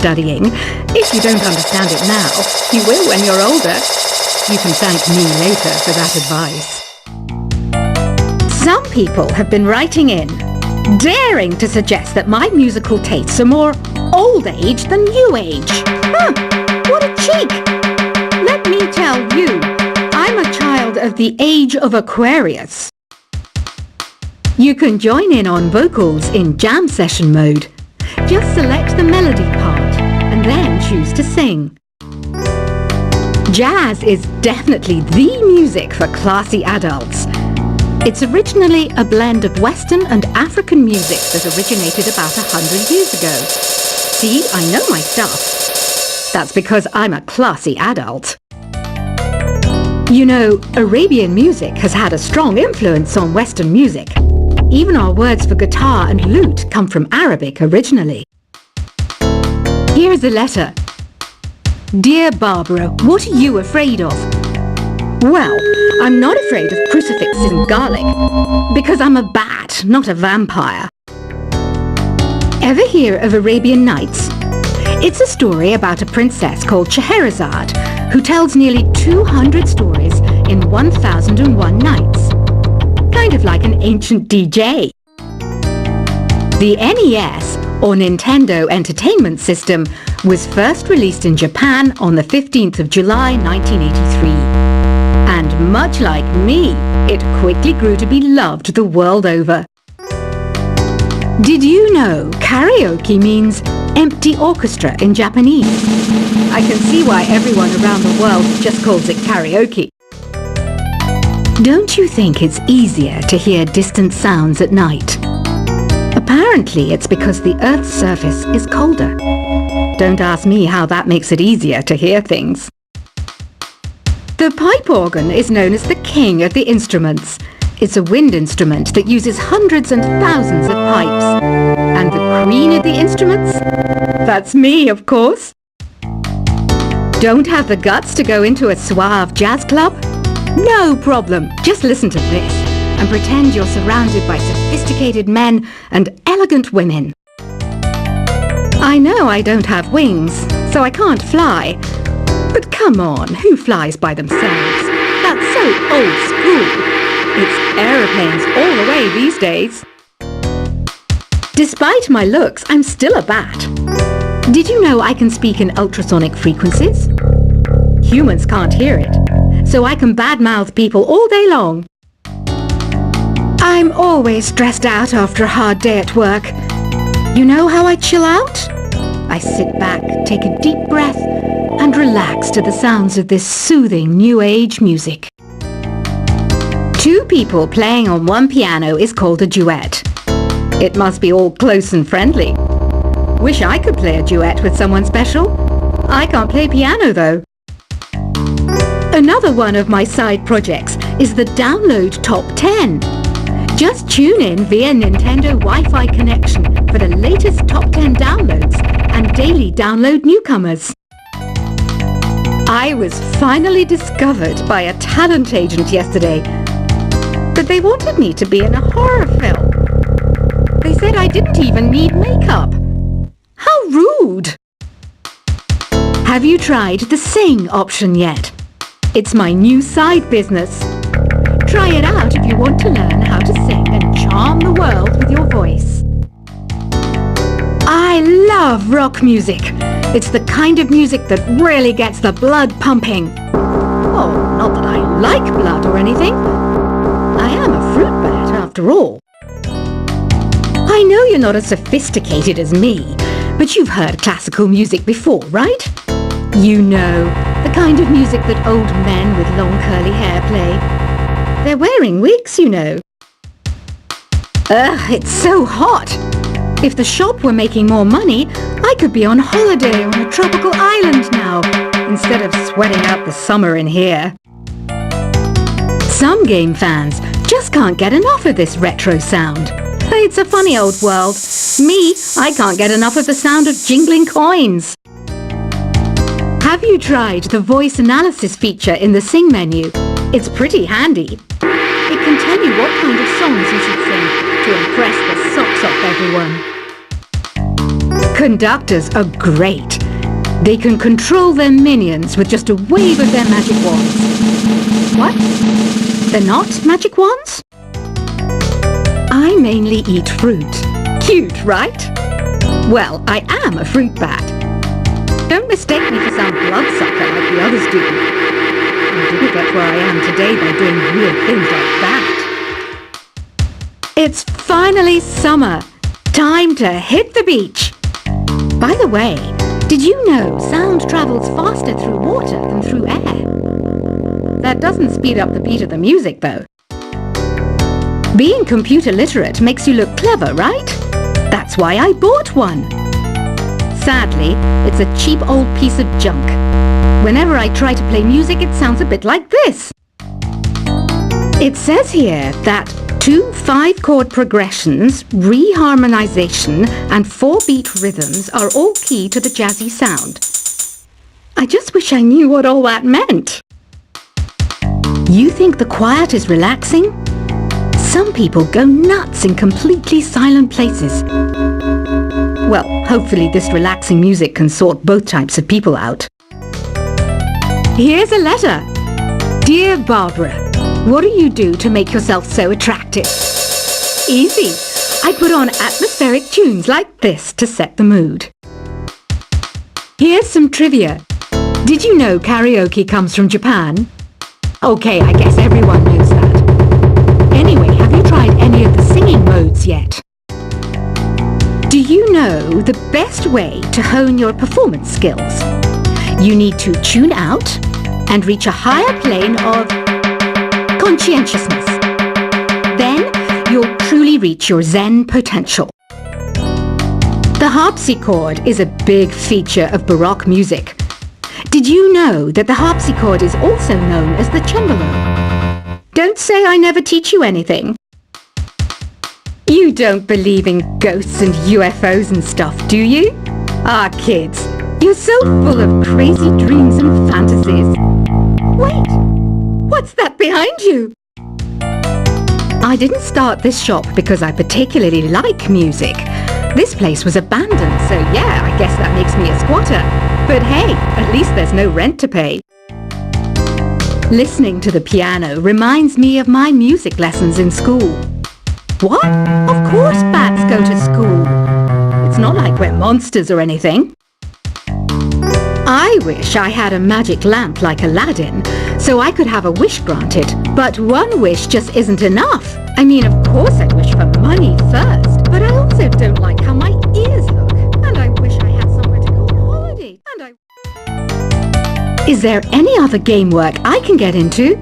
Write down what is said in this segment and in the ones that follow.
studying. If you don't understand it now, you will when you're older. You can thank me later for that advice. Some people have been writing in, daring to suggest that my musical tastes are more old age than new age. Huh, what a cheek! Let me tell you, I'm a child of the age of Aquarius. You can join in on vocals in jam session mode. Just select the melody part and then choose to sing. Jazz is definitely the music for classy adults. It's originally a blend of Western and African music that originated about 100 years ago. See, I know my stuff. That's because I'm a classy adult. You know, Arabian music has had a strong influence on Western music. Even our words for guitar and lute come from Arabic originally. Here's a letter. Dear Barbara, what are you afraid of? Well, I'm not afraid of crucifixes and garlic, because I'm a bat, not a vampire. Ever hear of Arabian Nights? It's a story about a princess called Scheherazade, who tells nearly 200 stories in 1001 nights. Kind of like an ancient DJ. The NES, or Nintendo Entertainment System, was first released in Japan on the 15th of July 1983. And much like me, it quickly grew to be loved the world over. Did you know karaoke means empty orchestra in Japanese? I can see why everyone around the world just calls it karaoke. Don't you think it's easier to hear distant sounds at night? Apparently it's because the Earth's surface is colder. Don't ask me how that makes it easier to hear things. The pipe organ is known as the king of the instruments. It's a wind instrument that uses hundreds and thousands of pipes. And the queen of the instruments? That's me, of course. Don't have the guts to go into a suave jazz club? No problem. Just listen to this and pretend you're surrounded by sophisticated men and elegant women. I know I don't have wings, so I can't fly. But come on, who flies by themselves? That's so old school. It's aeroplanes all the way these days. Despite my looks, I'm still a bat. Did you know I can speak in ultrasonic frequencies? Humans can't hear it, so I can badmouth people all day long. I'm always stressed out after a hard day at work. You know how I chill out? I sit back, take a deep breath, and relax to the sounds of this soothing new age music. Two people playing on one piano is called a duet. It must be all close and friendly. Wish I could play a duet with someone special. I can't play piano though. Another one of my side projects is the Download Top 10. Just tune in via Nintendo Wi-Fi connection for the latest top 10 downloads and daily download newcomers. I was finally discovered by a talent agent yesterday, but they wanted me to be in a horror film. They said I didn't even need makeup. How rude! Have you tried the Sing option yet? It's my new side business. Try it out if you want to learn how to sing and charm the world with your voice. I love rock music. It's the kind of music that really gets the blood pumping. Oh, not that I like blood or anything. I am a fruit bat after all. I know you're not as sophisticated as me, but you've heard classical music before, right? You know, the kind of music that old men with long curly hair play. They're wearing wigs, you know. Ugh, it's so hot. If the shop were making more money, I could be on holiday on a tropical island now, instead of sweating out the summer in here. Some game fans just can't get enough of this retro sound. It's a funny old world. Me, I can't get enough of the sound of jingling coins. Have you tried the voice analysis feature in the Sing menu? It's pretty handy. It can tell you what kind of songs you should sing to impress the socks off everyone. Conductors are great. They can control their minions with just a wave of their magic wands. What? They're not magic wands? I mainly eat fruit. Cute, right? Well, I am a fruit bat. Don't mistake me for some bloodsucker like the others do. I didn't get where I am today by doing weird things like that. It's finally summer. Time to hit the beach. By the way, did you know sound travels faster through water than through air? That doesn't speed up the beat of the music, though. Being computer literate makes you look clever, right? That's why I bought one. Sadly, it's a cheap old piece of junk. Whenever I try to play music, it sounds a bit like this. It says here that 2 5-chord progressions, reharmonization, and 4-beat rhythms are all key to the jazzy sound. I just wish I knew what all that meant. You think the quiet is relaxing? Some people go nuts in completely silent places. Well, hopefully this relaxing music can sort both types of people out. Here's a letter. Dear Barbara, what do you do to make yourself so attractive? Easy. I put on atmospheric tunes like this to set the mood. Here's some trivia. Did you know karaoke comes from Japan? Okay, I guess everyone knows that. Anyway, have you tried any of the singing modes yet? Do you know the best way to hone your performance skills? You need to tune out and reach a higher plane of conscientiousness. Then you'll truly reach your Zen potential. The harpsichord is a big feature of Baroque music. Did you know that the harpsichord is also known as the cembalo? Don't say I never teach you anything. You don't believe in ghosts and UFOs and stuff, do you? Ah, kids, you're so full of crazy dreams and fantasies. Wait, what's that behind you? I didn't start this shop because I particularly like music. This place was abandoned, so yeah, I guess that makes me a squatter. But hey, at least there's no rent to pay. Listening to the piano reminds me of my music lessons in school. What? Of course bats go to school. It's not like we're monsters or anything. I wish I had a magic lamp like Aladdin, so I could have a wish granted. But one wish just isn't enough. I mean, of course I'd wish for money first, but I also don't like how my ears look. And I wish I had somewhere to go on holiday. Is there any other game work I can get into?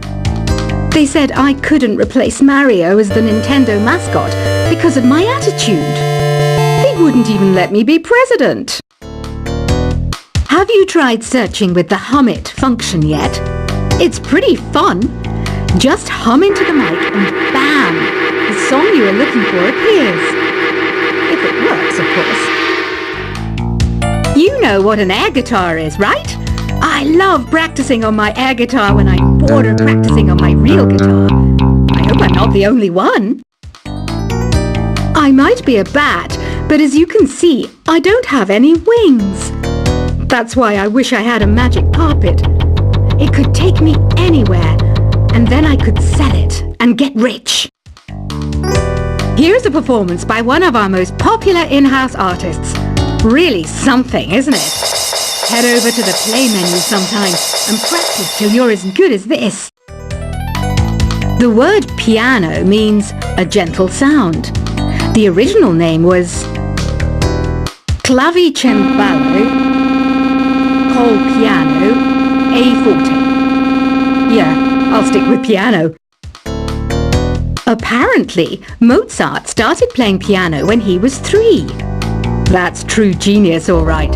They said I couldn't replace Mario as the Nintendo mascot because of my attitude. They wouldn't even let me be president. Have you tried searching with the Hum It function yet? It's pretty fun. Just hum into the mic and bam! The song you are looking for appears. If it works, of course. You know what an air guitar is, right? I love practicing on my air guitar when I'm bored of practicing on my real guitar. I hope I'm not the only one. I might be a bat, but as you can see, I don't have any wings. That's why I wish I had a magic carpet. It could take me anywhere, and then I could sell it and get rich. Here's a performance by one of our most popular in-house artists. Really something, isn't it? Head over to the play menu sometime and practice till you're as good as this. The word piano means a gentle sound. The original name was clavicembalo col piano a forte. Yeah, I'll stick with piano. Apparently, Mozart started playing piano when he was 3. That's true genius, all right.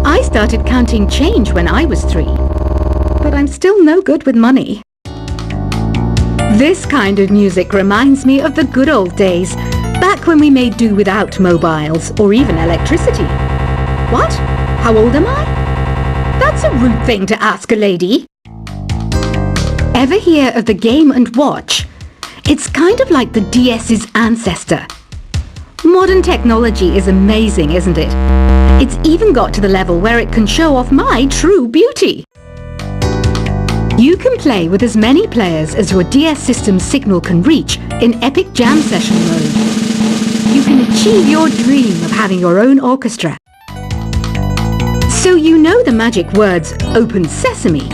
I started counting change when I was 3, but I'm still no good with money. This kind of music reminds me of the good old days, back when we made do without mobiles or even electricity. What? How old am I? That's a rude thing to ask a lady. Ever hear of the Game & Watch? It's kind of like the DS's ancestor. Modern technology is amazing, isn't it? It's even got to the level where it can show off my true beauty. You can play with as many players as your DS system's signal can reach in Epic Jam Session mode. You can achieve your dream of having your own orchestra. So you know the magic words "Open Sesame."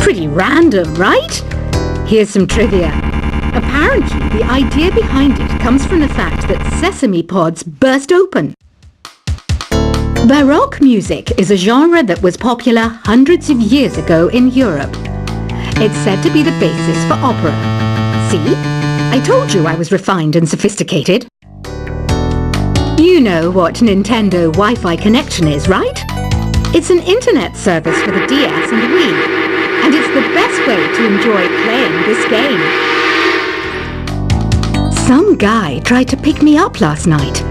Pretty random, right? Here's some trivia. Apparently, the idea behind it comes from the fact that sesame pods burst open. Baroque music is a genre that was popular hundreds of years ago in Europe. It's said to be the basis for opera. See? I told you I was refined and sophisticated. You know what Nintendo Wi-Fi connection is, right? It's an internet service for the DS and Wii, and it's the best way to enjoy playing this game. Some guy tried to pick me up last night.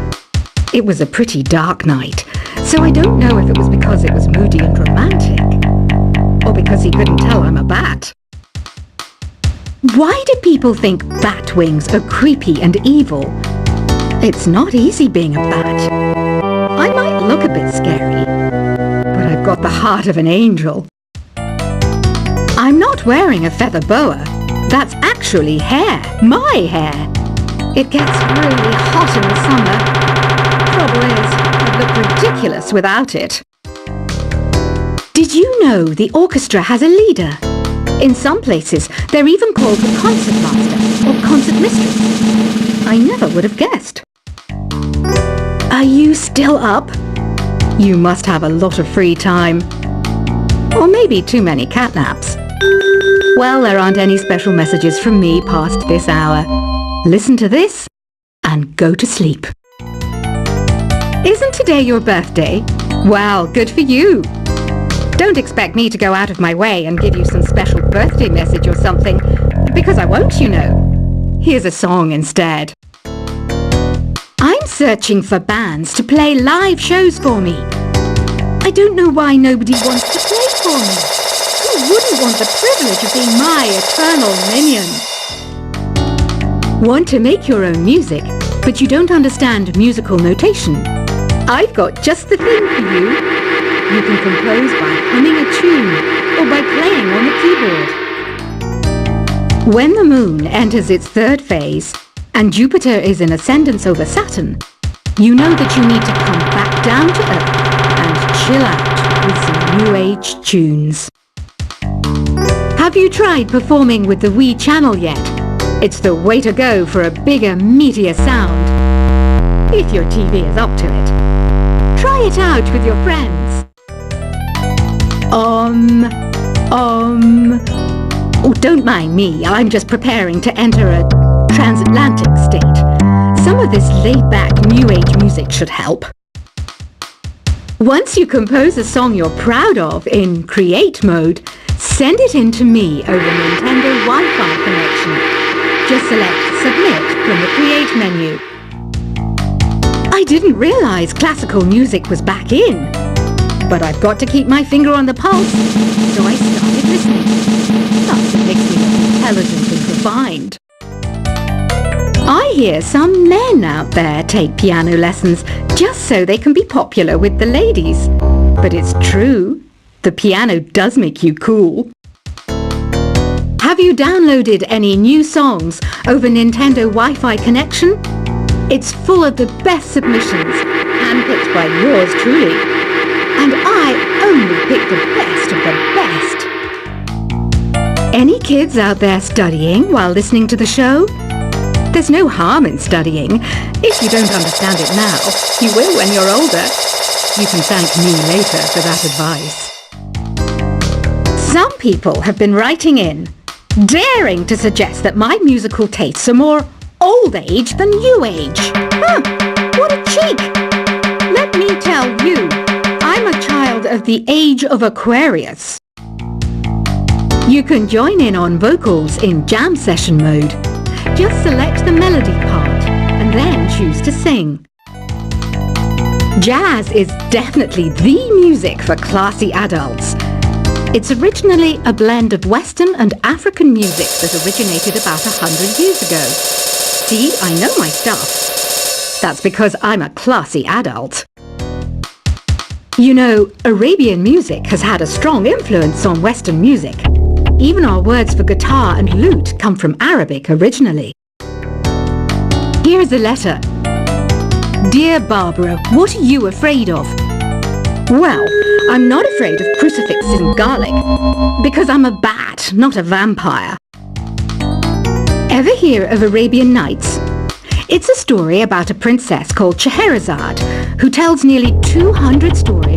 It was a pretty dark night, so I don't know if it was because it was moody and romantic, or because he couldn't tell I'm a bat. Why do people think bat wings are creepy and evil? It's not easy being a bat. I might look a bit scary, but I've got the heart of an angel. I'm not wearing a feather boa. That's actually hair, my hair. It gets really hot in the summer. Trouble is, I'd look ridiculous without it. Did you know the orchestra has a leader? In some places, they're even called the concert master or concert mistress. I never would have guessed. Are you still up? You must have a lot of free time. Or maybe too many catnaps. Well, there aren't any special messages from me past this hour. Listen to this and go to sleep. Isn't today your birthday? Well, good for you. Don't expect me to go out of my way and give you some special birthday message or something, because I won't, you know. Here's a song instead. I'm searching for bands to play live shows for me. I don't know why nobody wants to play for me. Who wouldn't want the privilege of being my eternal minion? Want to make your own music, but you don't understand musical notation? I've got just the thing for you. You can compose by humming a tune or by playing on the keyboard. When the moon enters its third phase and Jupiter is in ascendance over Saturn, you know that you need to come back down to Earth and chill out with some new age tunes. Have you tried performing with the Wii channel yet? It's the way to go for a bigger, meatier sound. If your TV is up to it. Try it out with your friends. Oh, don't mind me. I'm just preparing to enter a transatlantic state. Some of this laid-back New Age music should help. Once you compose a song you're proud of in Create mode, send it in to me over Nintendo Wi-Fi connection. Just select Submit from the Create menu. I didn't realize classical music was back in. But I've got to keep my finger on the pulse, so I started listening. Plus, it makes me look intelligent and refined. I hear some men out there take piano lessons just so they can be popular with the ladies. But it's true, the piano does make you cool. Have you downloaded any new songs over Nintendo Wi-Fi connection? It's full of the best submissions, handpicked by yours truly. And I only pick the best of the best. Any kids out there studying while listening to the show? There's no harm in studying. If you don't understand it now, you will when you're older. You can thank me later for that advice. Some people have been writing in, daring to suggest that my musical tastes are more old age than new age. Huh, what a cheek! Let me tell you, I'm a child of the age of Aquarius. You can join in on vocals in jam session mode. Just select the melody part and then choose to sing. Jazz is definitely the music for classy adults. It's originally a blend of Western and African music that originated about 100 years ago. See, I know my stuff. That's because I'm a classy adult. You know, Arabian music has had a strong influence on Western music. Even our words for guitar and lute come from Arabic originally. Here's a letter. Dear Barbara, what are you afraid of? Well, I'm not afraid of crucifixes and garlic, because I'm a bat, not a vampire. Ever hear of Arabian Nights? It's a story about a princess called Scheherazade, who tells nearly 200 stories